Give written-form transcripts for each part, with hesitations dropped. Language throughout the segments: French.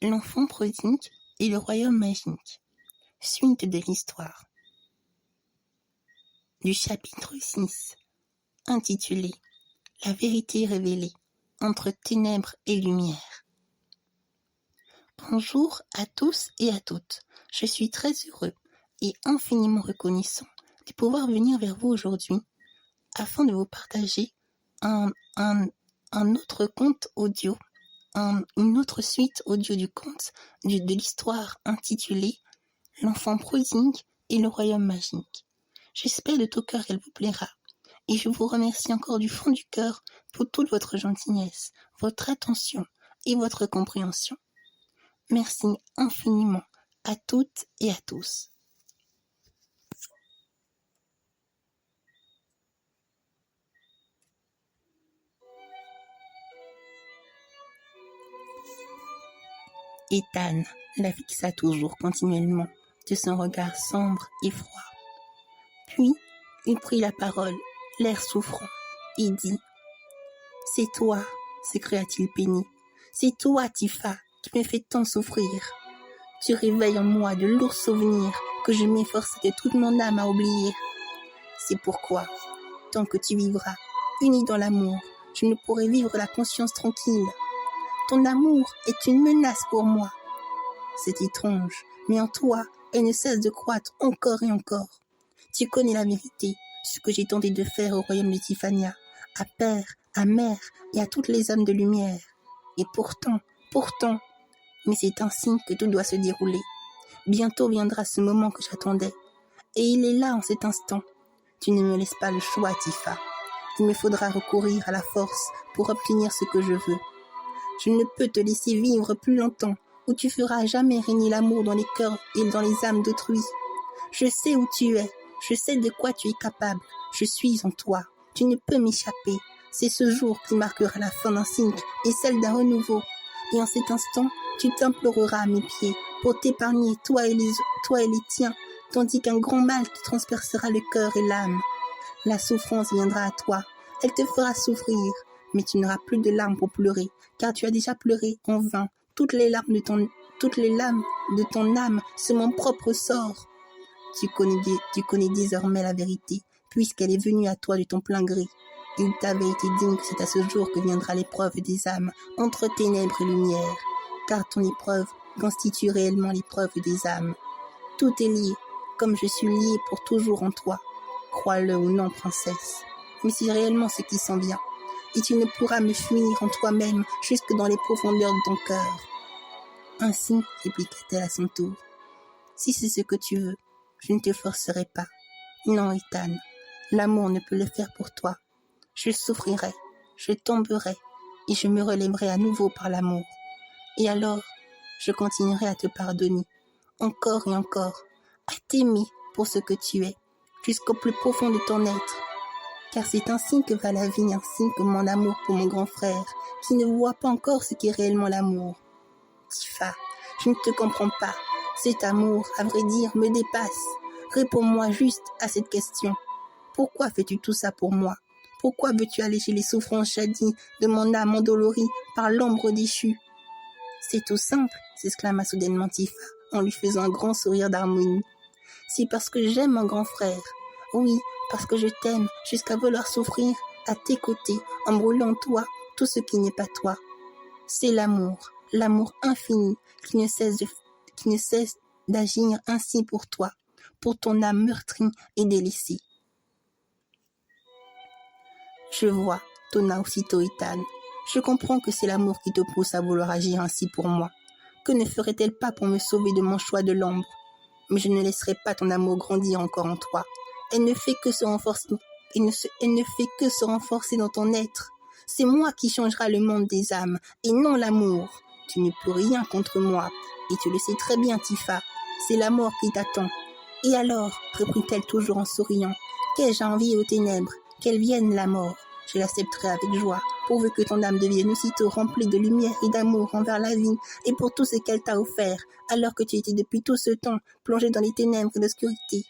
L'enfant prodigue et le royaume magique. Suite de l'histoire. Du chapitre 6, intitulé La vérité révélée entre ténèbres et lumière. Bonjour à tous et à toutes. Je suis très heureux et infiniment reconnaissant de pouvoir venir vers vous aujourd'hui afin de vous partager un autre conte audio, une autre suite audio du conte de l'histoire intitulée L'enfant prodigue et le royaume magique. J'espère de tout cœur qu'elle vous plaira et je vous remercie encore du fond du cœur pour toute votre gentillesse, votre attention et votre compréhension. Merci infiniment à toutes et à tous. Ethan la fixa toujours continuellement de son regard sombre et froid. Puis, il prit la parole, l'air souffrant, et dit « C'est toi, s'écria-t-il peiné, c'est toi, Tifa, qui me fait tant souffrir. Tu réveilles en moi de lourds souvenirs que je m'efforce de toute mon âme à oublier. C'est pourquoi, tant que tu vivras, unis dans l'amour, je ne pourrai vivre la conscience tranquille. Ton amour est une menace pour moi. C'est étrange, mais en toi, elle ne cesse de croître encore et encore. Tu connais la vérité, ce que j'ai tenté de faire au royaume de Tiffania, à père, à mère et à toutes les âmes de lumière. Et pourtant, mais c'est ainsi que tout doit se dérouler. Bientôt viendra ce moment que j'attendais. Et il est là en cet instant. Tu ne me laisses pas le choix, Tifa. Il me faudra recourir à la force pour obtenir ce que je veux. Je ne peux te laisser vivre plus longtemps, où tu feras jamais régner l'amour dans les cœurs et dans les âmes d'autrui. Je sais où tu es, je sais de quoi tu es capable, je suis en toi, tu ne peux m'échapper. C'est ce jour qui marquera la fin d'un cycle et celle d'un renouveau. Et en cet instant, tu t'imploreras à mes pieds pour t'épargner, toi et les tiens, tandis qu'un grand mal te transpercera le cœur et l'âme. La souffrance viendra à toi, elle te fera souffrir, mais tu n'auras plus de larmes pour pleurer, car tu as déjà pleuré en vain. Toutes les larmes de ton âme, c'est mon propre sort. Tu connais désormais la vérité, puisqu'elle est venue à toi de ton plein gré. Il t'avait été dit que c'est à ce jour que viendra l'épreuve des âmes, entre ténèbres et lumière, car ton épreuve constitue réellement l'épreuve des âmes. Tout est lié, comme je suis lié pour toujours en toi. Crois-le ou non, princesse, mais c'est réellement ce qui s'en vient, et tu ne pourras me fuir en toi-même jusque dans les profondeurs de ton cœur. Ainsi, répliqua-t-elle à son tour. Si c'est ce que tu veux, je ne te forcerai pas. Non, Ethan, l'amour ne peut le faire pour toi. Je souffrirai, je tomberai, et je me relèverai à nouveau par l'amour. Et alors, je continuerai à te pardonner, encore et encore, à t'aimer pour ce que tu es, jusqu'au plus profond de ton être. Car c'est ainsi que va la vie, ainsi que mon amour pour mon grand frère, qui ne voit pas encore ce qu'est réellement l'amour. Tifa, je ne te comprends pas. Cet amour, à vrai dire, me dépasse. Réponds-moi juste à cette question. Pourquoi fais-tu tout ça pour moi? Pourquoi veux-tu alléger les souffrances jadis de mon âme endolorie par l'ombre déchue? C'est tout simple, s'exclama soudainement Tifa, en lui faisant un grand sourire d'harmonie. C'est parce que j'aime mon grand frère. Oui, parce que je t'aime jusqu'à vouloir souffrir à tes côtés en brûlant toi tout ce qui n'est pas toi. C'est l'amour infini qui ne cesse d'agir ainsi pour toi, pour ton âme meurtrie et délaissée. Je vois, tonna aussitôt Ethan. Je comprends que c'est l'amour qui te pousse à vouloir agir ainsi pour moi. Que ne ferait-elle pas pour me sauver de mon choix de l'ombre? Mais je ne laisserai pas ton amour grandir encore en toi. Elle ne fait que se renforcer dans ton être. C'est moi qui changera le monde des âmes, et non l'amour. Tu ne peux rien contre moi, et tu le sais très bien, Tifa. C'est la mort qui t'attend. Et alors, reprit-elle toujours en souriant, qu'ai-je à envier aux ténèbres? Qu'elle vienne la mort, je l'accepterai avec joie, pourvu que ton âme devienne aussitôt remplie de lumière et d'amour envers la vie et pour tout ce qu'elle t'a offert, alors que tu étais depuis tout ce temps plongé dans les ténèbres et l'obscurité.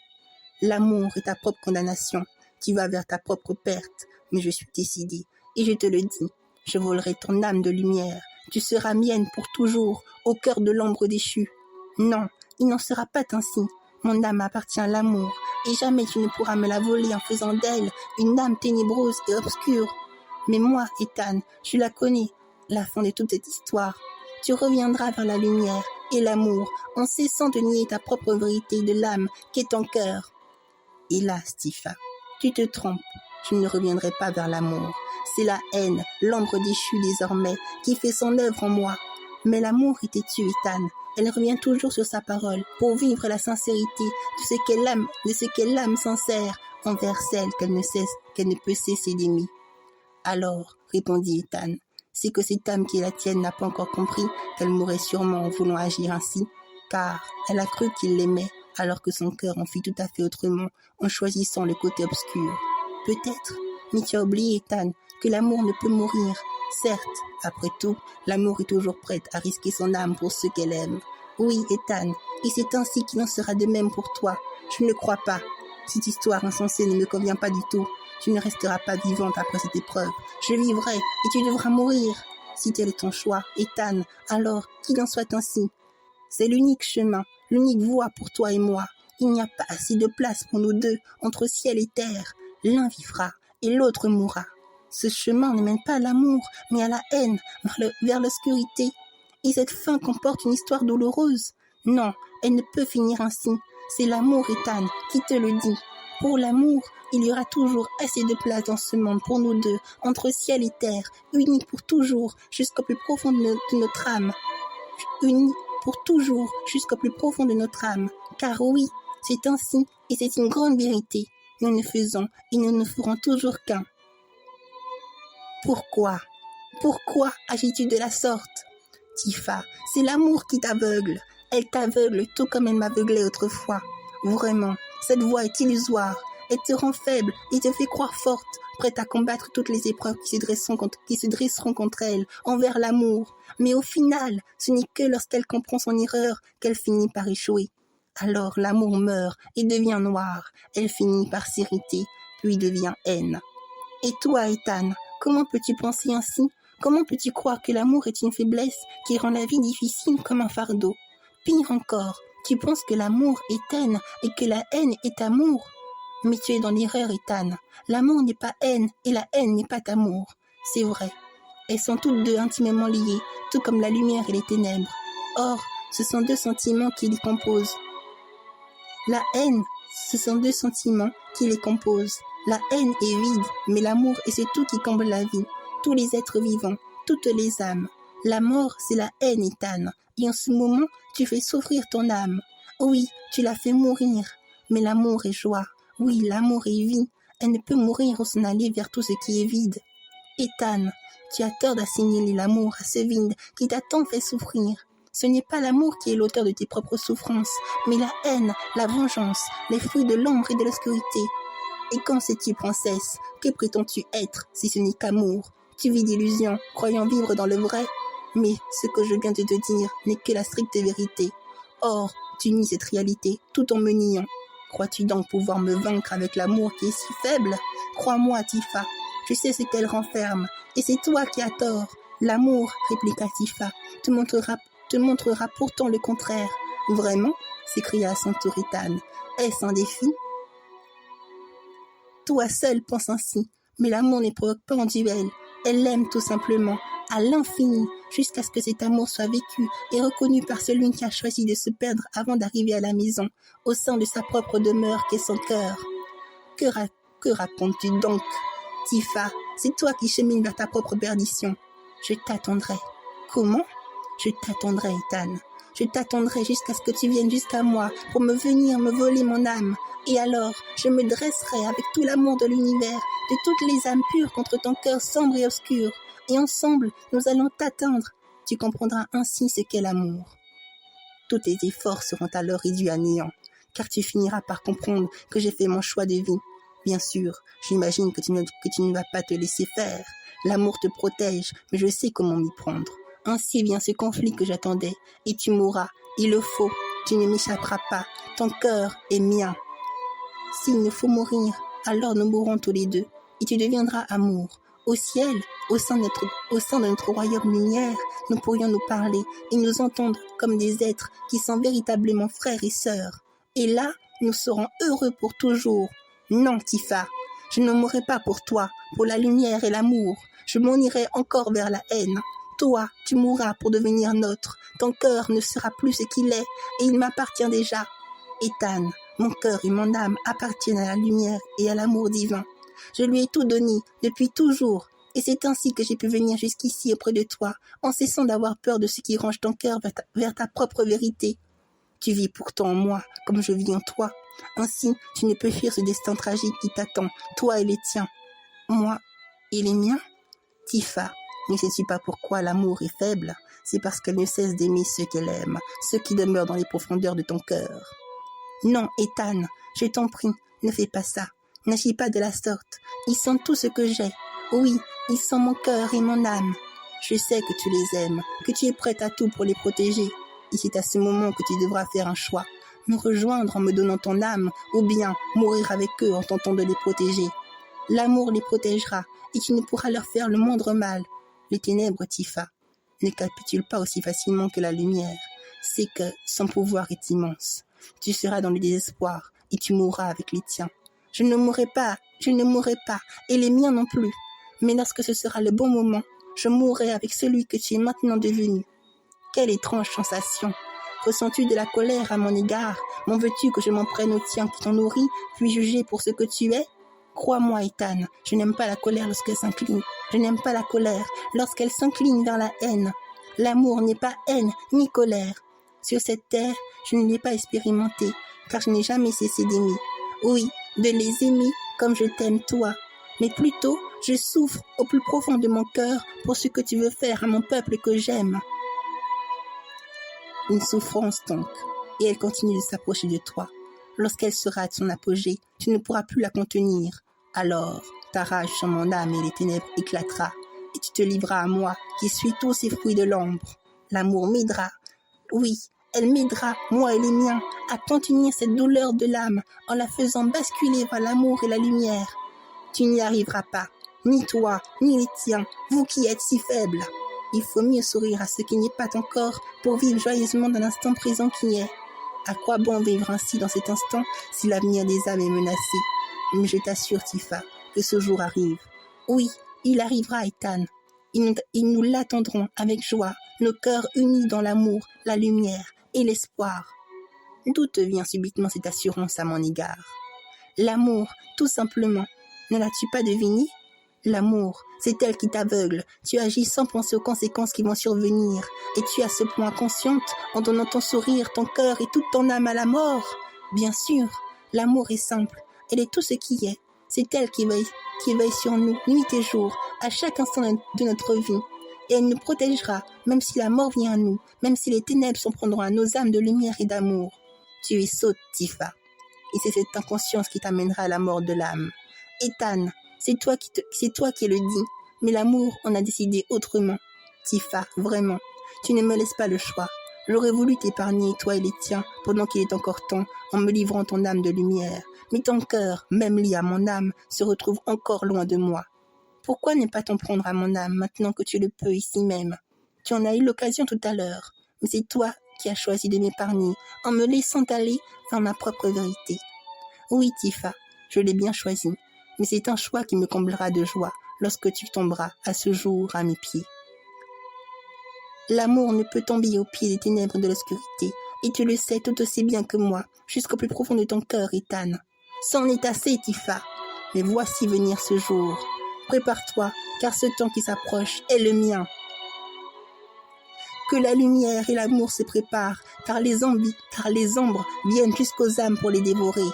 L'amour est ta propre condamnation, tu vas vers ta propre perte, mais je suis décidée, et je te le dis, je volerai ton âme de lumière, tu seras mienne pour toujours, au cœur de l'ombre déchue. Non, il n'en sera pas ainsi. Mon âme appartient à l'amour, et jamais tu ne pourras me la voler en faisant d'elle une âme ténébreuse et obscure. Mais moi, Ethan, je la connais, la fin de toute cette histoire. Tu reviendras vers la lumière et l'amour, en cessant de nier ta propre vérité de l'âme qu'est ton cœur. Hélas, Tifa, tu te trompes, je ne reviendrai pas vers l'amour. C'est la haine, l'ombre déchue désormais, qui fait son œuvre en moi. Mais l'amour est têtu, Ethan. Elle revient toujours sur sa parole pour vivre la sincérité de ce qu'est l'âme sincère envers celle qu'elle ne peut cesser d'aimer. Alors, répondit Ethan, c'est que cette âme qui est la tienne n'a pas encore compris qu'elle mourrait sûrement en voulant agir ainsi, car elle a cru qu'il l'aimait alors que son cœur en fit tout à fait autrement en choisissant le côté obscur. Peut-être, mais tu as oublié, Ethan, que l'amour ne peut mourir. Certes, après tout, l'amour est toujours prête à risquer son âme pour ceux qu'elle aime. Oui, Ethan, et c'est ainsi qu'il en sera de même pour toi. Je ne le crois pas. Cette histoire insensée ne me convient pas du tout. Tu ne resteras pas vivante après cette épreuve. Je vivrai et tu devras mourir. Si tel est ton choix, Ethan, alors qu'il en soit ainsi. C'est l'unique chemin, l'unique voie pour toi et moi. Il n'y a pas assez de place pour nous deux, entre ciel et terre. L'un vivra et l'autre mourra. Ce chemin ne mène pas à l'amour, mais à la haine, vers l'obscurité. Et cette fin comporte une histoire douloureuse. Non, elle ne peut finir ainsi. C'est l'amour, Ethan, qui te le dit. Pour l'amour, il y aura toujours assez de place dans ce monde pour nous deux, entre ciel et terre, unis pour toujours, jusqu'au plus profond de notre âme. Unis pour toujours, jusqu'au plus profond de notre âme. Car oui, c'est ainsi, et c'est une grande vérité. Nous ne faisons et nous ne ferons toujours qu'un. Pourquoi agis-tu de la sorte? Tifa, c'est l'amour qui t'aveugle. Elle t'aveugle tout comme elle m'aveuglait autrefois. Vraiment, cette voix est illusoire. Elle te rend faible et te fait croire forte, prête à combattre toutes les épreuves qui se dresseront contre elle, envers l'amour. Mais au final, ce n'est que lorsqu'elle comprend son erreur qu'elle finit par échouer. Alors l'amour meurt et devient noir. Elle finit par s'irriter, puis devient haine. Et toi, Ethan, comment peux-tu penser ainsi? Comment peux-tu croire que l'amour est une faiblesse qui rend la vie difficile comme un fardeau? Pire encore, tu penses que l'amour est haine et que la haine est amour. Mais tu es dans l'erreur, Ethan. L'amour n'est pas haine et la haine n'est pas amour. C'est vrai. Elles sont toutes deux intimement liées, tout comme la lumière et les ténèbres. Or, ce sont deux sentiments qui les composent. La haine, ce sont deux sentiments qui les composent. La haine est vide, mais l'amour est ce tout qui comble la vie. Tous les êtres vivants, toutes les âmes. La mort, c'est la haine, Ethan. Et en ce moment, tu fais souffrir ton âme. Oui, tu la fais mourir. Mais l'amour est joie. Oui, l'amour est vie. Elle ne peut mourir ou s'en aller vers tout ce qui est vide. Ethan, tu as tort d'assimiler l'amour à ce vide qui t'a tant fait souffrir. Ce n'est pas l'amour qui est l'auteur de tes propres souffrances, mais la haine, la vengeance, les fruits de l'ombre et de l'obscurité. Et qu'en sais-tu, princesse? Que prétends-tu être si ce n'est qu'amour? Tu vis d'illusions, croyant vivre dans le vrai. Mais ce que je viens de te dire n'est que la stricte vérité. Or, tu nies cette réalité tout en me niant. Crois-tu donc pouvoir me vaincre avec l'amour qui est si faible? Crois-moi, Tifa, je sais ce qu'elle renferme, et c'est toi qui as tort. L'amour, répliqua Tifa, te montrera pourtant le contraire. Vraiment? S'écria à son tour Ethan. Est-ce un défi? Toi seul penses ainsi, mais l'amour ne provoque pas en duel. Elle l'aime tout simplement, à l'infini, jusqu'à ce que cet amour soit vécu et reconnu par celui qui a choisi de se perdre avant d'arriver à la maison, au sein de sa propre demeure qu'est son cœur. Que racontes-tu donc? Tifa, c'est toi qui chemines vers ta propre perdition. Je t'attendrai. Comment? Je t'attendrai, Ethan. Je t'attendrai jusqu'à ce que tu viennes jusqu'à moi pour venir me voler mon âme. Et alors, je me dresserai avec tout l'amour de l'univers, de toutes les âmes pures contre ton cœur sombre et obscur. Et ensemble, nous allons t'atteindre. Tu comprendras ainsi ce qu'est l'amour. Tous tes efforts seront alors réduits à néant, car tu finiras par comprendre que j'ai fait mon choix de vie. Bien sûr, j'imagine que tu ne vas pas te laisser faire. L'amour te protège, mais je sais comment m'y prendre. Ainsi vient ce conflit que j'attendais, et tu mourras, il le faut, tu ne m'échapperas pas, ton cœur est mien. S'il nous faut mourir, alors nous mourrons tous les deux, et tu deviendras amour. Au ciel, au sein de notre royaume lumière, nous pourrions nous parler et nous entendre comme des êtres qui sont véritablement frères et sœurs. Et là, nous serons heureux pour toujours. Non, Tifa, je ne mourrai pas pour toi, pour la lumière et l'amour. Je m'en irai encore vers la haine. Toi, tu mourras pour devenir nôtre. Ton cœur ne sera plus ce qu'il est, et il m'appartient déjà. Ethan, mon cœur et mon âme appartiennent à la lumière et à l'amour divin. Je lui ai tout donné, depuis toujours, et c'est ainsi que j'ai pu venir jusqu'ici auprès de toi, en cessant d'avoir peur de ce qui range ton cœur vers ta propre vérité. Tu vis pourtant en moi, comme je vis en toi. Ainsi, tu ne peux fuir ce destin tragique qui t'attend, toi et les tiens. Moi et les miens? Tifa, ne sais-tu pas pourquoi l'amour est faible? C'est parce qu'elle ne cesse d'aimer ceux qu'elle aime, ceux qui demeurent dans les profondeurs de ton cœur. Non, Ethan, je t'en prie, ne fais pas ça. N'agis pas de la sorte. Ils sont tout ce que j'ai. Oui, ils sont mon cœur et mon âme. Je sais que tu les aimes, que tu es prête à tout pour les protéger. Et c'est à ce moment que tu devras faire un choix. Me rejoindre en me donnant ton âme, ou bien mourir avec eux en tentant de les protéger. L'amour les protégera, et tu ne pourras leur faire le moindre mal. Les ténèbres, Tifa, ne capitulent pas aussi facilement que la lumière. C'est que son pouvoir est immense. Tu seras dans le désespoir, et tu mourras avec les tiens. Je ne mourrai pas, et les miens non plus. Mais lorsque ce sera le bon moment, je mourrai avec celui que tu es maintenant devenu. Quelle étrange sensation! Ressens-tu de la colère à mon égard? M'en veux-tu que je m'en prenne au tien qui t'en nourrit, puis juger pour ce que tu es? Crois-moi, Ethan, je n'aime pas la colère lorsqu'elle s'incline. Je n'aime pas la colère lorsqu'elle s'incline vers la haine. L'amour n'est pas haine ni colère. Sur cette terre, je ne l'ai pas expérimenté, car je n'ai jamais cessé d'aimer. Oui, de les aimer comme je t'aime toi. Mais plutôt, je souffre au plus profond de mon cœur pour ce que tu veux faire à mon peuple que j'aime. Une souffrance donc, et elle continue de s'approcher de toi. Lorsqu'elle sera à son apogée, tu ne pourras plus la contenir. Alors, ta rage sur mon âme et les ténèbres éclatera, et tu te livreras à moi, qui suis tous ces fruits de l'ombre. L'amour m'aidera. Oui, elle m'aidera, moi et les miens, à contenir cette douleur de l'âme en la faisant basculer vers l'amour et la lumière. Tu n'y arriveras pas, ni toi, ni les tiens, vous qui êtes si faibles. Il faut mieux sourire à ce qui n'est pas encore pour vivre joyeusement dans l'instant présent qui est. À quoi bon vivre ainsi dans cet instant si l'avenir des âmes est menacé? Mais je t'assure, Tifa, que ce jour arrive. Oui, il arrivera, Ethan. Ils nous l'attendront avec joie, nos cœurs unis dans l'amour, la lumière et l'espoir. D'où te vient subitement cette assurance à mon égard? L'amour, tout simplement. Ne l'as-tu pas deviné? L'amour, c'est elle qui t'aveugle. Tu agis sans penser aux conséquences qui vont survenir. Et tu es à ce point consciente en donnant ton sourire, ton cœur et toute ton âme à la mort. Bien sûr, l'amour est simple. Elle est tout ce qui est. C'est elle qui veille sur nous, nuit et jour, à chaque instant de notre vie. Et elle nous protégera, même si la mort vient à nous, même si les ténèbres s'en prendront à nos âmes de lumière et d'amour. Tu es sotte, Tifa. Et c'est cette inconscience qui t'amènera à la mort de l'âme. Ethan, c'est toi qui le dis, mais l'amour en a décidé autrement. Tifa, vraiment, tu ne me laisses pas le choix. J'aurais voulu t'épargner, toi et les tiens, pendant qu'il est encore temps, en me livrant ton âme de lumière. Mais ton cœur, même lié à mon âme, se retrouve encore loin de moi. Pourquoi ne pas t'en prendre à mon âme maintenant que tu le peux ici même? Tu en as eu l'occasion tout à l'heure, mais c'est toi qui as choisi de m'épargner, en me laissant aller vers ma propre vérité. Oui, Tifa, je l'ai bien choisi. Mais c'est un choix qui me comblera de joie lorsque tu tomberas à ce jour à mes pieds. L'amour ne peut tomber aux pieds des ténèbres de l'obscurité, et tu le sais tout aussi bien que moi, jusqu'au plus profond de ton cœur, Ethan. C'en est assez, Tifa. Mais voici venir ce jour. Prépare-toi, car ce temps qui s'approche est le mien. Que la lumière et l'amour se préparent, car les ombres viennent jusqu'aux âmes pour les dévorer.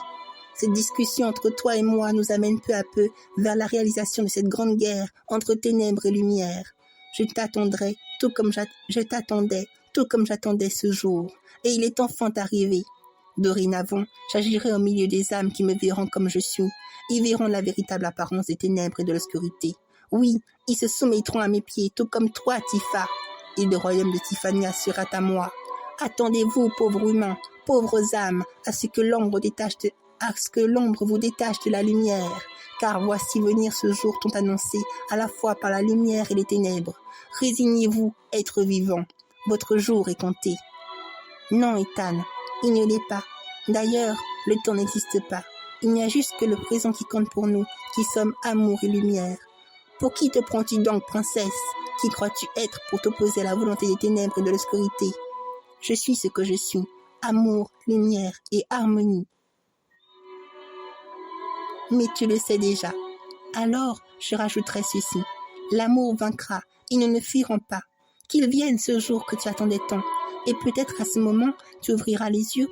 Cette discussion entre toi et moi nous amène peu à peu vers la réalisation de cette grande guerre entre ténèbres et lumière. Je t'attendrai, tout comme j'attendais ce jour, et il est enfin arrivé. Dorénavant, j'agirai au milieu des âmes qui me verront comme je suis, et verront la véritable apparence des ténèbres et de l'obscurité. Oui, ils se soumettront à mes pieds, tout comme toi, Tifa, et le royaume de Tiffania sera à moi. Attendez-vous, pauvres humains, pauvres âmes, à ce que l'ombre à ce que l'ombre vous détache de la lumière, car voici venir ce jour tant annoncé, à la fois par la lumière et les ténèbres. Résignez-vous, être vivant, votre jour est compté. Non, Ethan, il ne l'est pas. D'ailleurs, le temps n'existe pas. Il n'y a juste que le présent qui compte pour nous, qui sommes amour et lumière. Pour qui te prends-tu donc, princesse? Qui crois-tu être pour t'opposer à la volonté des ténèbres et de l'obscurité? Je suis ce que je suis, amour, lumière et harmonie. Mais tu le sais déjà. Alors, je rajouterai ceci. L'amour vaincra, ils ne fuiront pas. Qu'il vienne ce jour que tu attendais tant, et peut-être à ce moment, tu ouvriras les yeux,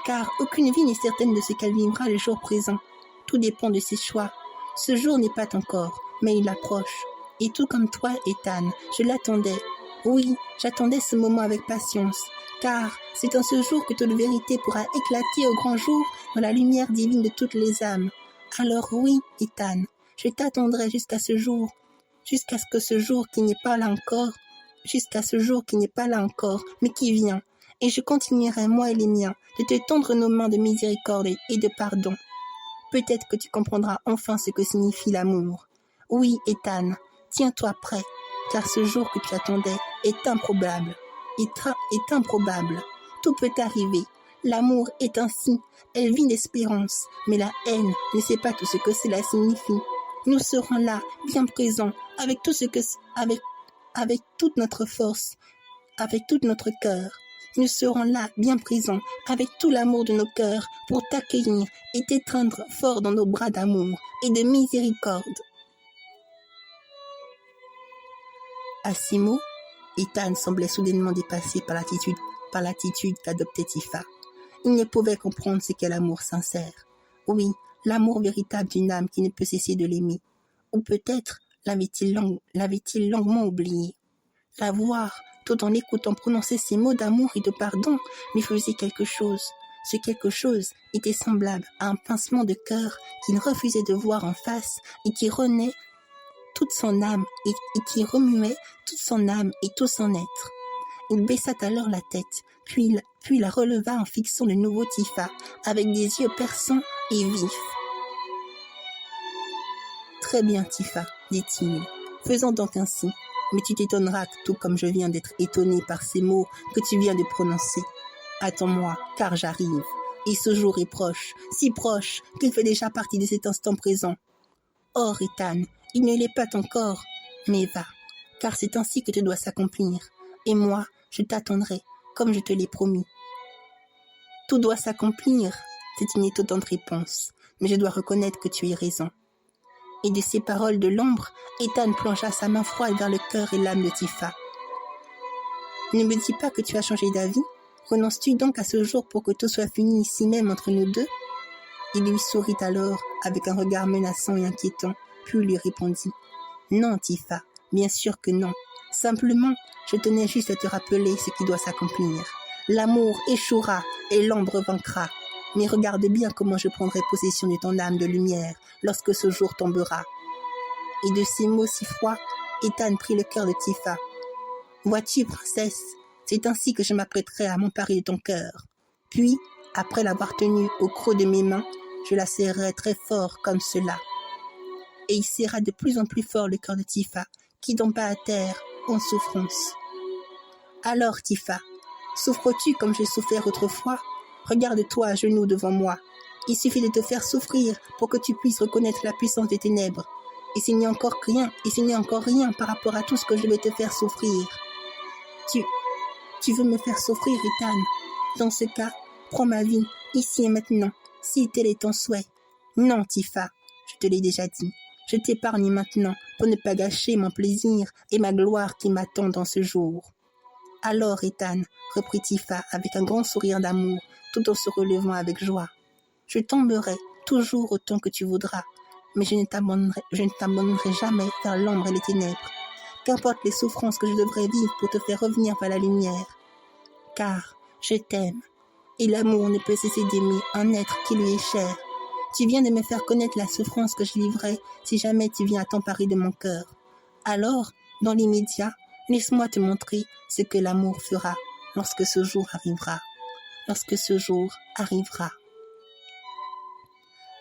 car aucune vie n'est certaine de ce qu'elle vivra le jour présent. Tout dépend de ses choix. Ce jour n'est pas encore, mais il approche. Et tout comme toi, Ethan, je l'attendais. Oui, j'attendais ce moment avec patience, car c'est en ce jour que toute vérité pourra éclater au grand jour dans la lumière divine de toutes les âmes. Alors oui, Ethan, je t'attendrai jusqu'à ce jour, jusqu'à ce que ce jour qui n'est pas là encore, mais qui vient, et je continuerai, moi et les miens, de te tendre nos mains de miséricorde et de pardon. Peut-être que tu comprendras enfin ce que signifie l'amour. Oui, Ethan, tiens-toi prêt, car ce jour que tu attendais est improbable. Est improbable. Tout peut arriver. L'amour est ainsi. Elle vit d'espérance, mais la haine ne sait pas tout ce que cela signifie. Nous serons là, bien présents, avec tout ce que, avec toute notre force, avec tout notre cœur. Nous serons là, bien présents, avec tout l'amour de nos cœurs, pour t'accueillir et t'étreindre fort dans nos bras d'amour et de miséricorde. À ces mots, Ethan semblait soudainement dépassé par l'attitude qu'adoptait Tifa. Il ne pouvait comprendre ce qu'est l'amour sincère. Oui, l'amour véritable d'une âme qui ne peut cesser de l'aimer. Ou peut-être l'avait-il longuement oublié. La voir, tout en l'écoutant prononcer ces mots d'amour et de pardon, lui faisait quelque chose. Ce quelque chose était semblable à un pincement de cœur qu'il refusait de voir en face et qui renaît toute son âme et qui remuait toute son âme et tout son être. Il baissa alors la tête, puis la releva en fixant de nouveau Tifa avec des yeux perçants et vifs. « Très bien, Tifa, dit-il, faisons donc ainsi. Mais tu t'étonneras, tout comme je viens d'être étonné par ces mots que tu viens de prononcer. Attends-moi, car j'arrive. Et ce jour est proche, si proche qu'il fait déjà partie de cet instant présent. Or, Ethan, il ne l'est pas encore, mais va, car c'est ainsi que tu dois s'accomplir. Et moi, je t'attendrai, comme je te l'ai promis. Tout doit s'accomplir, c'est une étonnante réponse, mais je dois reconnaître que tu as raison. Et de ces paroles de l'ombre, Ethan plongea sa main froide vers le cœur et l'âme de Tifa. Ne me dis pas que tu as changé d'avis? Renonces-tu donc à ce jour pour que tout soit fini ici même entre nous deux? Il lui sourit alors avec un regard menaçant et inquiétant, puis lui répondit. Non, Tifa, bien sûr que non. Simplement, je tenais juste à te rappeler ce qui doit s'accomplir. L'amour échouera et l'ombre vaincra. Mais regarde bien comment je prendrai possession de ton âme de lumière lorsque ce jour tombera. Et de ces mots si froids, Ethan prit le cœur de Tifa. Vois-tu, princesse, c'est ainsi que je m'apprêterai à m'emparer de ton cœur. Puis, après l'avoir tenue au creux de mes mains, je la serrerai très fort comme cela. Et il serra de plus en plus fort le cœur de Tifa, qui tomba à terre en souffrance. Alors, Tifa, souffres-tu comme j'ai souffert autrefois? Regarde-toi à genoux devant moi. Il suffit de te faire souffrir pour que tu puisses reconnaître la puissance des ténèbres. Et ce n'est encore rien par rapport à tout ce que je vais te faire souffrir. Tu veux me faire souffrir, Ethan? Dans ce cas, prends ma vie, ici et maintenant, si tel est ton souhait. Non, Tifa, je te l'ai déjà dit. Je t'épargne maintenant pour ne pas gâcher mon plaisir et ma gloire qui m'attendent dans ce jour. Alors, Ethan, reprit Tifa avec un grand sourire d'amour, tout en se relevant avec joie. Je tomberai toujours autant que tu voudras, mais je ne t'abandonnerai jamais vers l'ombre et les ténèbres. Qu'importe les souffrances que je devrais vivre pour te faire revenir vers la lumière. Car je t'aime, et l'amour ne peut cesser d'aimer un être qui lui est cher. Tu viens de me faire connaître la souffrance que je vivrai si jamais tu viens à t'emparer de mon cœur. Alors, dans l'immédiat, laisse-moi te montrer ce que l'amour fera lorsque ce jour arrivera.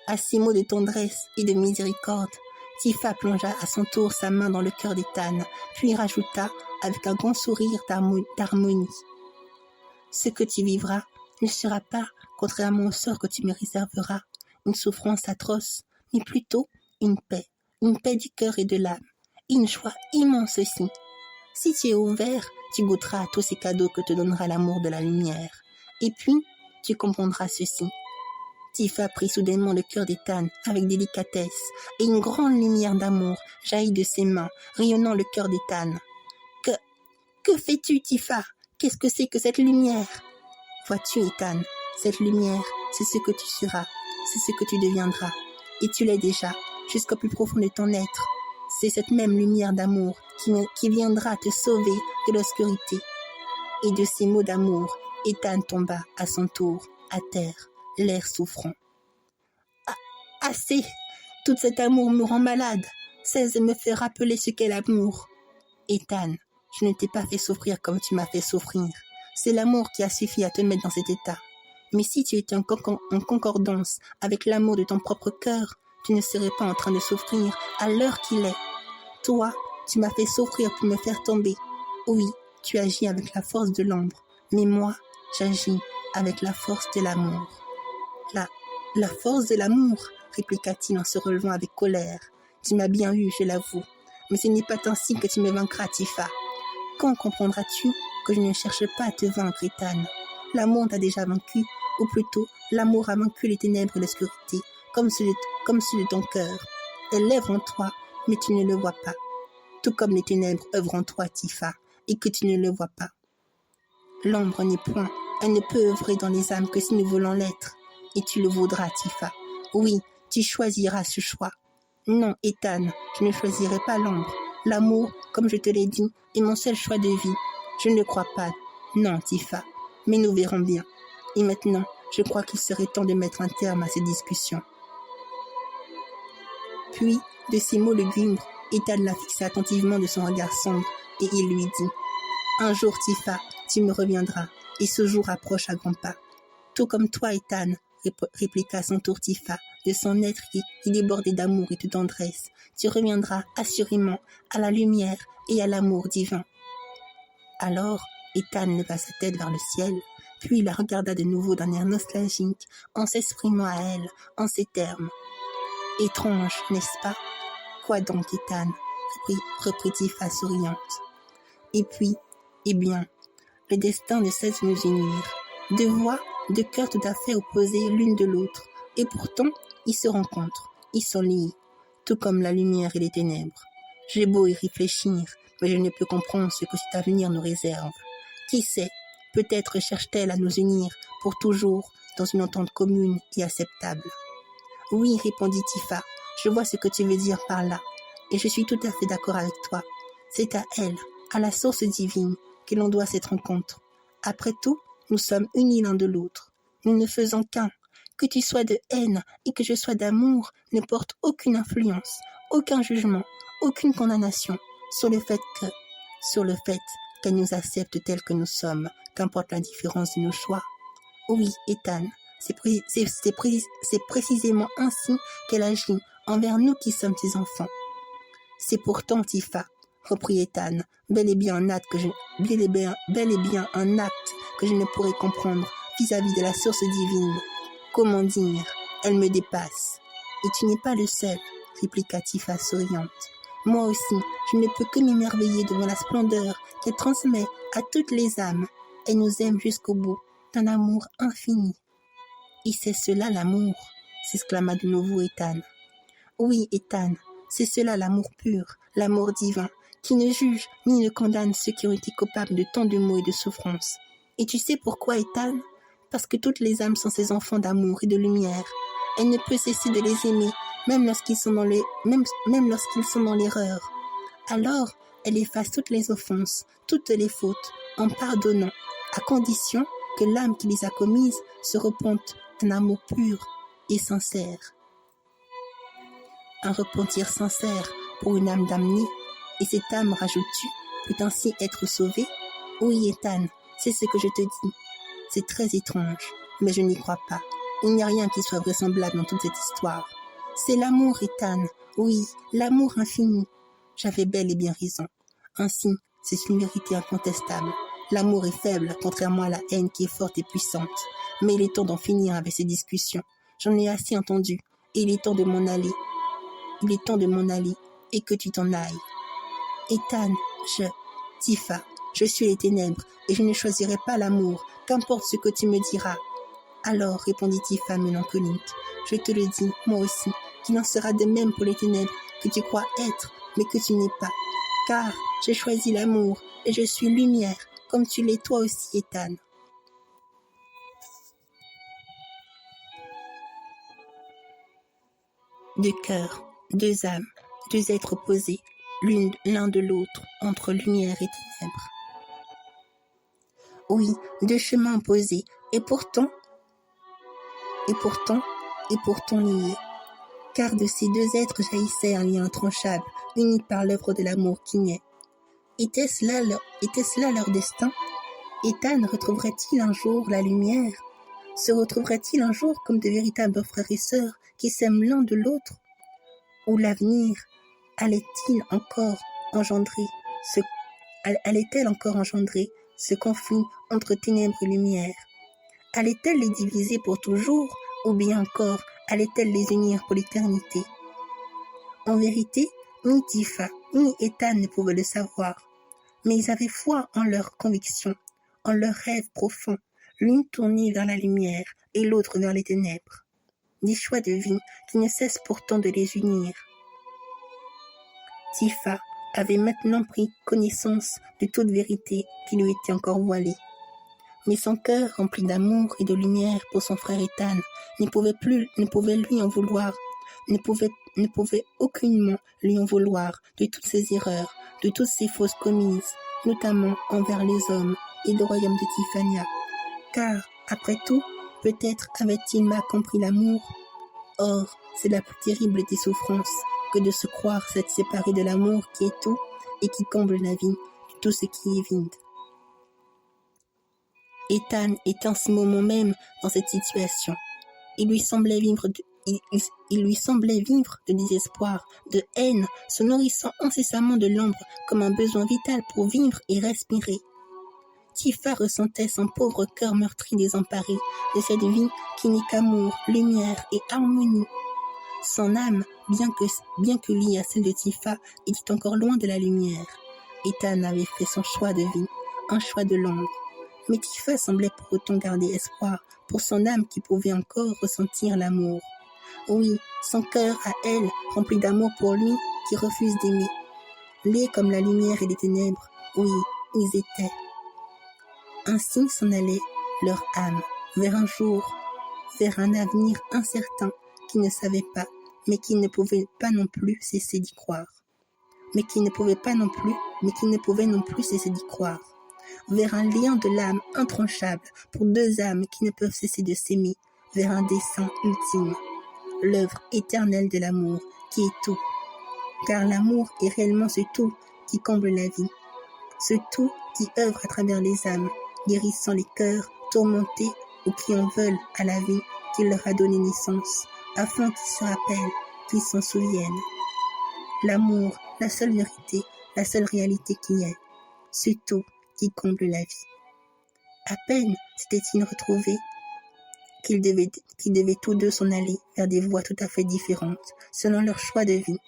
À ces mots de tendresse et de miséricorde, Tifa plongea à son tour sa main dans le cœur d'Ethan, puis rajouta avec un grand sourire d'harmonie. Ce que tu vivras ne sera pas, contrairement au sort que tu me réserveras, une souffrance atroce, mais plutôt une paix du cœur et de l'âme, et une joie immense aussi. Si tu es ouvert, tu goûteras à tous ces cadeaux que te donnera l'amour de la lumière. Et puis, tu comprendras ceci. Tifa prit soudainement le cœur d'Ethan avec délicatesse, et une grande lumière d'amour jaillit de ses mains, rayonnant le cœur d'Ethan. Que fais-tu, Tifa? Qu'est-ce que c'est que cette lumière? Vois-tu, Ethan, cette lumière, c'est ce que tu seras, c'est ce que tu deviendras, et tu l'es déjà, jusqu'au plus profond de ton être. C'est cette même lumière d'amour qui viendra te sauver de l'obscurité. Et de ces mots d'amour, Ethan tomba à son tour, à terre, l'air souffrant. Assez! Tout cet amour me rend malade. Cesse de me faire rappeler ce qu'est l'amour. Ethan, je ne t'ai pas fait souffrir comme tu m'as fait souffrir. C'est l'amour qui a suffi à te mettre dans cet état. Mais si tu étais en concordance avec l'amour de ton propre cœur, tu ne serais pas en train de souffrir à l'heure qu'il est. Toi, tu m'as fait souffrir pour me faire tomber. Oui, tu agis avec la force de l'ombre, mais moi, j'agis avec la force de l'amour. La force de l'amour, répliqua-t-il en se relevant avec colère. Tu m'as bien eu, je l'avoue, mais ce n'est pas ainsi que tu me vaincras, Tifa. Quand comprendras-tu que je ne cherche pas à te vaincre, Ethan? L'amour t'a déjà vaincu, ou plutôt, l'amour a vaincu les ténèbres et l'obscurité, comme ceux de ton cœur. Elle lève en toi, mais tu ne le vois pas. Tout comme les ténèbres œuvrent en toi, Tifa, et que tu ne le vois pas. L'ombre n'est point, elle ne peut œuvrer dans les âmes que si nous voulons l'être. Et tu le voudras, Tifa. Oui, tu choisiras ce choix. Non, Ethan, je ne choisirai pas l'ombre. L'amour, comme je te l'ai dit, est mon seul choix de vie. Je ne le crois pas. Non, Tifa. Mais nous verrons bien. Et maintenant, je crois qu'il serait temps de mettre un terme à ces discussions. Puis, de ces mots lugubres, Ethan la fixa attentivement de son regard sombre, et il lui dit « Un jour, Tifa, tu me reviendras, et ce jour approche à grands pas. Tout comme toi, Ethan, répliqua à son tour Tifa, de son être qui débordait d'amour et de tendresse, tu reviendras assurément à la lumière et à l'amour divin. » Alors, Ethan leva sa tête vers le ciel, puis il la regarda de nouveau d'un air nostalgique, en s'exprimant à elle, en ces termes. « Étrange, n'est-ce pas? Quoi donc, Ethan? » reprit Tifa souriante. Et puis, eh bien, le destin ne cesse de nous unir. Deux voix, deux cœurs tout à fait opposés l'une de l'autre, et pourtant, ils se rencontrent, ils sont liés, tout comme la lumière et les ténèbres. J'ai beau y réfléchir, mais je ne peux comprendre ce que cet avenir nous réserve. Qui sait, peut-être cherche-t-elle à nous unir pour toujours dans une entente commune et acceptable. Oui, répondit Tifa, je vois ce que tu veux dire par là, et je suis tout à fait d'accord avec toi. C'est à elle, à la source divine, que l'on doit cette rencontre. Après tout, nous sommes unis l'un de l'autre. Nous ne faisons qu'un. Que tu sois de haine et que je sois d'amour ne porte aucune influence, aucun jugement, aucune condamnation sur le fait qu'elle nous accepte tels que nous sommes, qu'importe la différence de nos choix. Oui, Ethan, c'est précisément ainsi qu'elle agit envers nous qui sommes ses enfants. C'est pourtant, Tifa, reprit Ethan, bel et bien un acte que je ne pourrais comprendre vis-à-vis de la source divine. Comment dire, elle me dépasse. Et tu n'es pas le seul, répliqua Tifa souriante. Moi aussi, je ne peux que m'émerveiller devant la splendeur qu'elle transmet à toutes les âmes. Elle nous aime jusqu'au bout, d'un amour infini. Et c'est cela l'amour, s'exclama de nouveau Ethan. Oui, Ethan, c'est cela l'amour pur, l'amour divin, qui ne juge ni ne condamne ceux qui ont été coupables de tant de maux et de souffrances. Et tu sais pourquoi, Ethan? Parce que toutes les âmes sont ses enfants d'amour et de lumière. Elle ne peut cesser de les aimer, même lorsqu'ils sont dans l'erreur. Alors, elle efface toutes les offenses, toutes les fautes, en pardonnant, à condition que l'âme qui les a commises se repente d'un amour pur et sincère. Un repentir sincère pour une âme damnée, et cette âme, rajoutes-tu, peut ainsi être sauvée? Oui, Ethan, c'est ce que je te dis. C'est très étrange, mais je n'y crois pas. Il n'y a rien qui soit vraisemblable dans toute cette histoire. C'est l'amour, Ethan. Oui, l'amour infini. J'avais bel et bien raison. Ainsi, c'est une vérité incontestable. L'amour est faible, contrairement à la haine qui est forte et puissante. Mais il est temps d'en finir avec ces discussions. J'en ai assez entendu, et il est temps de m'en aller. Il est temps de m'en aller, et que tu t'en ailles. Ethan, Tifa, je suis les ténèbres, et je ne choisirai pas l'amour, qu'importe ce que tu me diras. Alors, répondit Tifa mélancolique, je te le dis, moi aussi, qu'il en sera de même pour les ténèbres que tu crois être, mais que tu n'es pas. Car j'ai choisi l'amour, et je suis lumière, comme tu l'es toi aussi, Ethan. Deux cœurs, deux âmes, deux êtres opposés, l'un de l'autre, entre lumière et ténèbres. Oui, deux chemins opposés, et pourtant liés. Car de ces deux êtres jaillissait un lien intranchable, uni par l'œuvre de l'amour qui naît. Était-ce là leur destin? Ethan retrouverait-il un jour la lumière? Se retrouverait-il un jour comme de véritables frères et sœurs qui s'aiment l'un de l'autre? Ou l'avenir allait-elle encore engendrer ce conflit entre ténèbres et lumière? Allait-elle les diviser pour toujours, ou bien encore allait-elle les unir pour l'éternité? En vérité, ni Tifa, ni Ethan ne pouvaient le savoir, mais ils avaient foi en leurs convictions, en leurs rêves profonds, l'une tournée vers la lumière et l'autre vers les ténèbres. Des choix de vie qui ne cessent pourtant de les unir. Tifa avait maintenant pris connaissance de toute vérité qui lui était encore voilée. Mais son cœur, rempli d'amour et de lumière pour son frère Ethan, ne pouvait lui en vouloir, ne pouvait aucunement lui en vouloir de toutes ses erreurs, de toutes ses fausses commises, notamment envers les hommes et le royaume de Tiffania. Car, après tout, peut-être avait-il mal compris l'amour. Or, c'est la plus terrible des souffrances que de se croire s'être séparé de l'amour qui est tout et qui comble la vie de tout ce qui est vide. Ethan était en ce moment même dans cette situation. Il lui semblait vivre de désespoir, de haine, se nourrissant incessamment de l'ombre comme un besoin vital pour vivre et respirer. Tifa ressentait son pauvre cœur meurtri désemparé de cette vie qui n'est qu'amour, lumière et harmonie. Son âme, bien que liée à celle de Tifa, était encore loin de la lumière. Ethan avait fait son choix de vie, un choix de l'ombre. Mais Tifa semblait pour autant garder espoir pour son âme qui pouvait encore ressentir l'amour. Oui, son cœur à elle, rempli d'amour pour lui, qui refuse d'aimer. Laids comme la lumière et les ténèbres, oui, ils étaient. Ainsi s'en allait leur âme, vers un jour, vers un avenir incertain qu'ils ne savaient pas, mais qu'ils ne pouvaient pas non plus cesser d'y croire. Mais qu'ils ne pouvaient non plus cesser d'y croire. Vers un lien de l'âme intranchable pour deux âmes qui ne peuvent cesser de s'aimer, vers un dessein ultime, l'œuvre éternelle de l'amour qui est tout. Car l'amour est réellement ce tout qui comble la vie, ce tout qui œuvre à travers les âmes, guérissant les cœurs tourmentés ou qui en veulent à la vie qui leur a donné naissance, afin qu'ils se rappellent, qu'ils s'en souviennent. L'amour, la seule vérité, la seule réalité qui est, ce tout qui comble la vie. À peine s'étaient-ils retrouvés qu'ils devaient tous deux s'en aller vers des voies tout à fait différentes, selon leur choix de vie.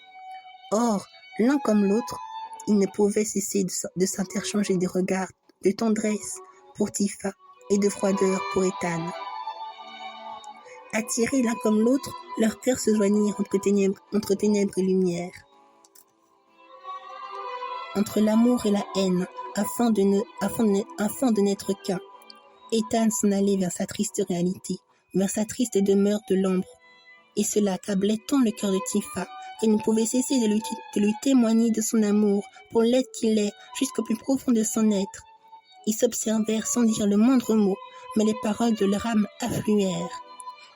Or, l'un comme l'autre, ils ne pouvaient cesser de s'interchanger de regards, de tendresse pour Tifa et de froideur pour Ethan. Attirés l'un comme l'autre, leurs cœurs se joignirent entre ténèbres et lumière. Entre l'amour et la haine, afin de n'être qu'un. Ethan s'en allait vers sa triste réalité, vers sa triste demeure de l'ombre, et cela accablait tant le cœur de Tifa qu'elle ne pouvait cesser de lui témoigner de son amour pour l'être qu'il est jusqu'au plus profond de son être. Ils s'observèrent sans dire le moindre mot, mais les paroles de leur âme affluèrent.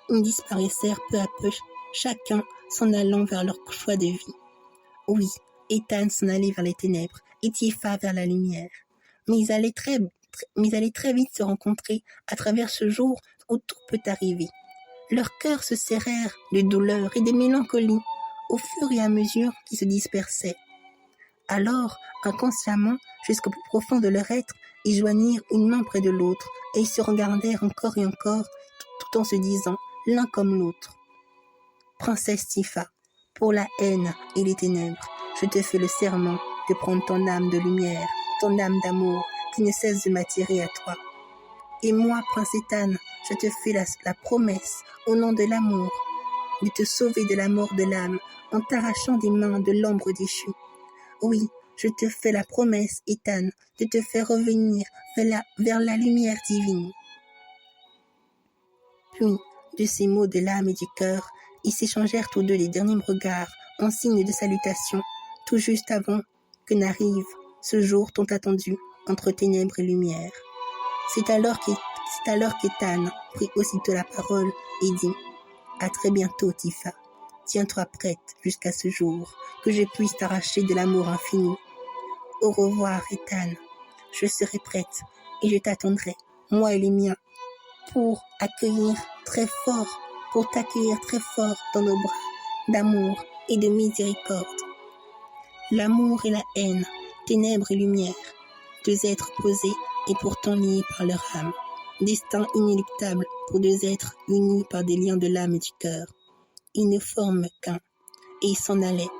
Ils disparaissèrent peu à peu, chacun s'en allant vers leur choix de vie. Oui, Ethan s'en allait vers les ténèbres et Tifa vers la lumière. Mais ils allaient très vite se rencontrer à travers ce jour où tout peut arriver. Leurs cœurs se serrèrent de douleur et de mélancolie au fur et à mesure qu'ils se dispersaient. Alors, inconsciemment, jusqu'au plus profond de leur être, ils joignirent une main près de l'autre et ils se regardèrent encore et encore, tout en se disant l'un comme l'autre. Princesse Tifa, pour la haine et les ténèbres, je te fais le serment de prendre ton âme de lumière, ton âme d'amour, qui ne cesse de m'attirer à toi. Et moi, Prince Ethan, je te fais la promesse, au nom de l'amour, de te sauver de la mort de l'âme en t'arrachant des mains de l'ombre déchue. Oui, je te fais la promesse, Ethan, de te faire revenir vers la lumière divine. Puis, de ces mots de l'âme et du cœur, ils s'échangèrent tous deux les derniers regards en signe de salutation, tout juste avant que n'arrive ce jour tant attendu entre ténèbres et lumière. C'est alors qu'Ethan prit aussitôt la parole et dit « À très bientôt, Tifa. Tiens-toi prête jusqu'à ce jour, que je puisse t'arracher de l'amour infini. Au revoir, Ethan. Je serai prête et je t'attendrai, moi et les miens, pour t'accueillir très fort dans nos bras d'amour et de miséricorde. L'amour et la haine, ténèbres et lumière, deux êtres opposés et pourtant liés par leur âme. Destin inéluctable pour deux êtres unis par des liens de l'âme et du cœur. Ils ne forment qu'un, et ils s'en allaient.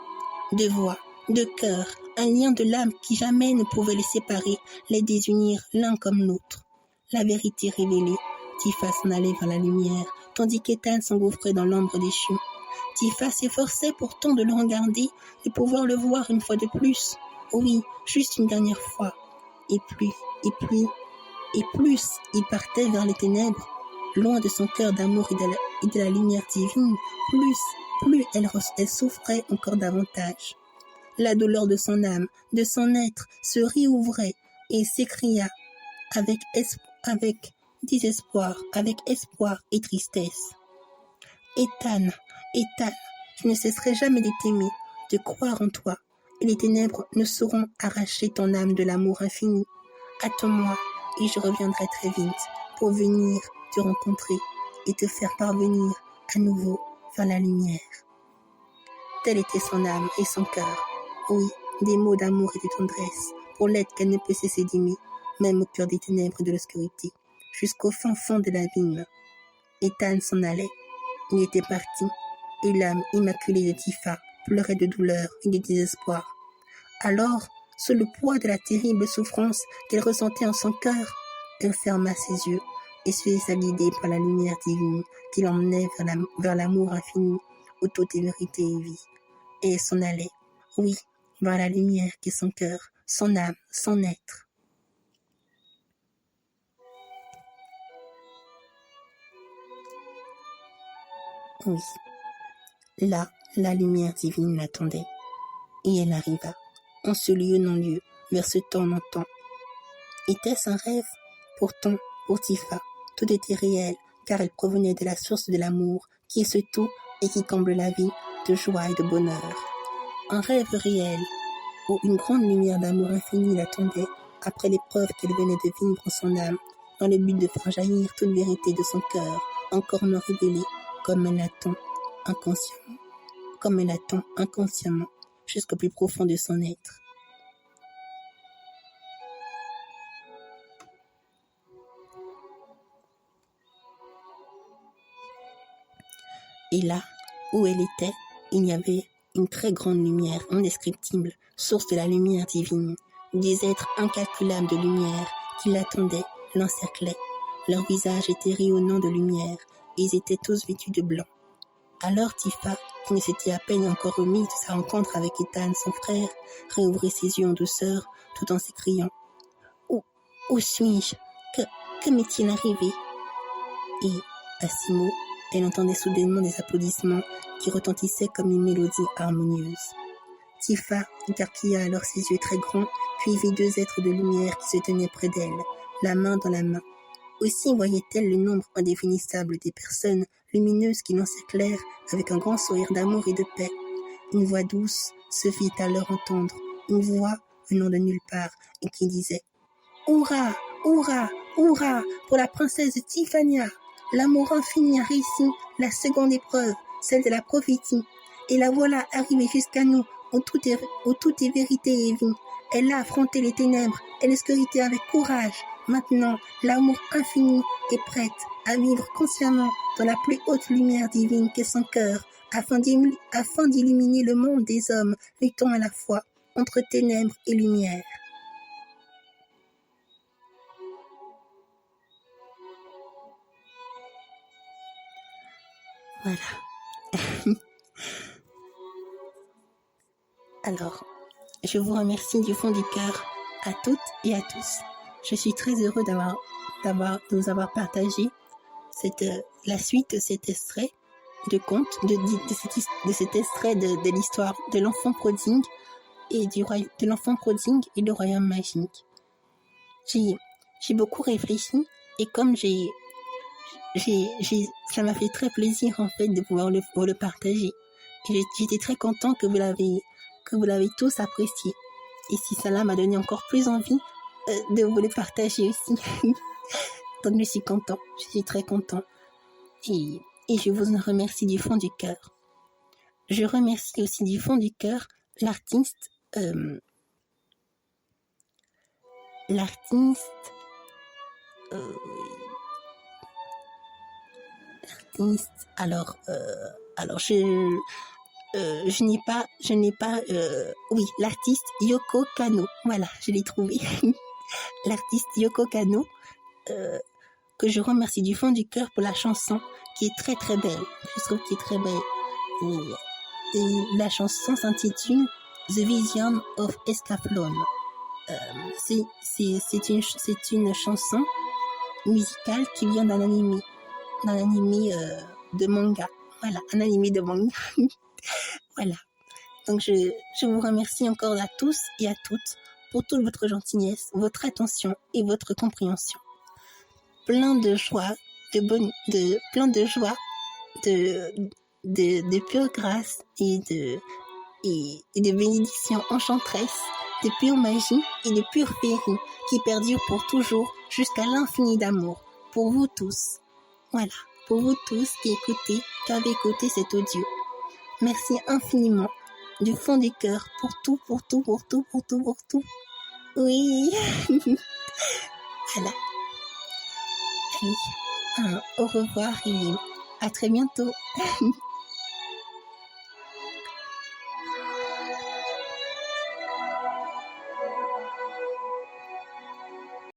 Deux voix, deux cœurs, un lien de l'âme qui jamais ne pouvait les séparer, les désunir l'un comme l'autre. La vérité révélée, Tifa s'en allait vers la lumière, tandis qu'Ethan s'engouffrait dans l'ombre déchue. Tifa s'efforçait pourtant de le regarder, de pouvoir le voir une fois de plus. Oui, juste une dernière fois. Et plus il partait vers les ténèbres, loin de son cœur d'amour et de la lumière divine, plus elle souffrait encore davantage. La douleur de son âme, de son être, se réouvrait et s'écria avec espoir et tristesse. Ethan, je ne cesserai jamais de t'aimer, de croire en toi, et les ténèbres ne sauront arracher ton âme de l'amour infini. Attends-moi, et je reviendrai très vite pour venir te rencontrer et te faire parvenir à nouveau vers la lumière. Telle était son âme et son cœur. Oui, des mots d'amour et de tendresse pour l'être qu'elle ne peut cesser d'aimer, même au cœur des ténèbres et de l'obscurité, jusqu'au fin fond de l'abîme. Ethan s'en allait. Il était parti, et l'âme immaculée de Tifa pleurait de douleur et de désespoir. Alors, sous le poids de la terrible souffrance qu'elle ressentait en son cœur, elle ferma ses yeux et se laissa guider par la lumière divine qui l'emmenait vers l'amour infini, où tout est vérité et vie. Et elle s'en allait, oui, vers la lumière qui est son cœur, son âme, son être. Oui, là, la lumière divine l'attendait, et elle arriva, en ce lieu non-lieu, vers ce temps non-temps. Était-ce un rêve? Pourtant, pour Tifa, tout était réel, car elle provenait de la source de l'amour, qui est ce tout et qui comble la vie de joie et de bonheur. Un rêve réel, où une grande lumière d'amour infini l'attendait, après l'épreuve qu'elle venait de vivre en son âme, dans le but de faire jaillir toute vérité de son cœur, encore non révélée, comme elle l'attend inconsciemment, jusqu'au plus profond de son être. Et là, où elle était, il y avait une très grande lumière indescriptible, source de la lumière divine, des êtres incalculables de lumière qui l'attendaient, l'encerclaient. Leurs visages étaient rayonnants de lumière, et ils étaient tous vêtus de blanc. Alors Tifa, qui ne s'était à peine encore remise de sa rencontre avec Ethan, son frère, réouvrit ses yeux en douceur, tout en s'écriant « Où suis-je? Que m'est-il arrivé ?» Et, à ces mots, elle entendait soudainement des applaudissements qui retentissaient comme une mélodie harmonieuse. Tifa écarquilla alors ses yeux très grands, puis vit deux êtres de lumière qui se tenaient près d'elle, la main dans la main. Aussi voyait-elle le nombre indéfinissable des personnes lumineuses qui l'encerclèrent avec un grand sourire d'amour et de paix. Une voix douce se fit alors entendre, une voix venant de nulle part et qui disait « Hurrah, hurrah, hurrah pour la princesse Tiffania, L'amour infini a réussi la seconde épreuve, celle de la prophétie. Et la voilà arrivée jusqu'à nous, où tout est vérité et vie. Elle a affronté les ténèbres et l'obscurité avec courage. Maintenant, l'amour infini est prête à vivre consciemment dans la plus haute lumière divine qu'est son cœur, afin d'illuminer le monde des hommes, luttant à la fois entre ténèbres et lumière. Voilà. Alors, je vous remercie du fond du cœur à toutes et à tous. Je suis très heureux de vous avoir partagé la suite de cet extrait de conte, de cet extrait de l'histoire de l'enfant prodigue et de l'enfant prodigue et du royaume magique. J'ai beaucoup réfléchi et comme ça m'a fait très plaisir en fait de pouvoir le partager. Et j'étais très content que vous l'avez tous apprécié. Et si cela m'a donné encore plus envie de vous le partager aussi. Donc je suis content, je suis très content. Et je vous en remercie du fond du cœur. Je remercie aussi du fond du cœur l'artiste. Alors je n'ai pas, oui, l'artiste Yoko Kanno. Voilà, je l'ai trouvé. L'artiste Yoko Kanno, que je remercie du fond du cœur pour la chanson qui est très très belle. Je trouve qu'elle est très belle. Et la chanson s'intitule The Vision of Escaflowne. C'est une chanson musicale qui vient d'un animé de manga. Voilà, un animé de manga. Voilà. Donc je vous remercie encore à tous et à toutes pour toute votre gentillesse, votre attention et votre compréhension. Plein de joie, de pure grâce et de bénédictions enchanteresses, de pure magie et de pure féerie qui perdurent pour toujours jusqu'à l'infini d'amour pour vous tous. Voilà, pour vous tous qui avez écouté cet audio. Merci infiniment du fond du cœur pour tout. Oui. Voilà. Oui. Au revoir et à très bientôt.